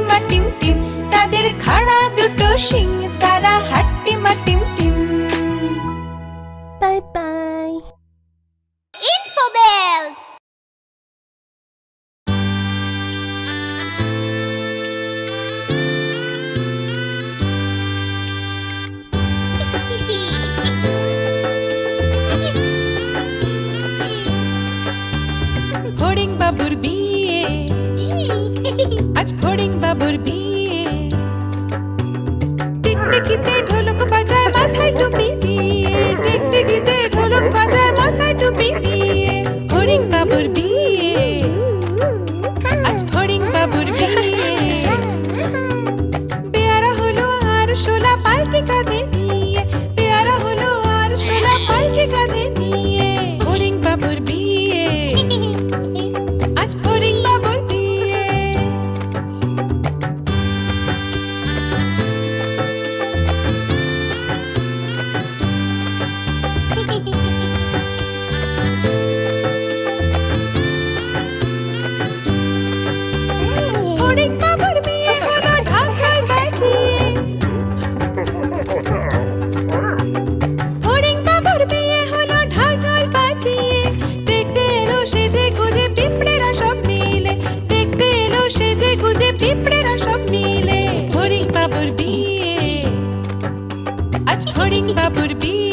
হাট্টিমা টিম টিম, তাদের খাড়া দুটো শিং, তারা হাট্টিমা টিম টিম। Bye bye. Infobells! ফড়িং বাবুর বিয়ে, আজ ফড়িং বাবুর বিয়ে। টিকটিকিতে ঢোলক বাজায় মাথায় টুপি দিয়ে, টিকটিকিতে ঢোলক বাজায় মাথায় টুপি দিয়ে। ফড়িং বাবুর বিয়ে, আজ ফড়িং বাবুর বিয়ে। পেয়ারা হলো আর শোলা পালকি কাঁধে নিয়ে, পেয়ারা হলো আর শোলা পালকি কাঁধে নিয়ে। ফড়িং বাবুর বিয়ে, আজ ফড়িং বাবুর বিয়ে। ফড়িং বাবুর বিয়ে হলো ঢাক ঢাক বাজিয়ে, ফড়িং বাবুর বিয়ে হলো ঢাক ঢাক বাজিয়ে। দেখতে এলো সেজে গুজে পিঁপড়েরা সব মিলে, দেখতে এলো সেজে গুজে পিঁপড়েরা সব মিলে। ফড়িং বাবুর বিয়ে, আজ ফড়িং বাবুর বিয়ে।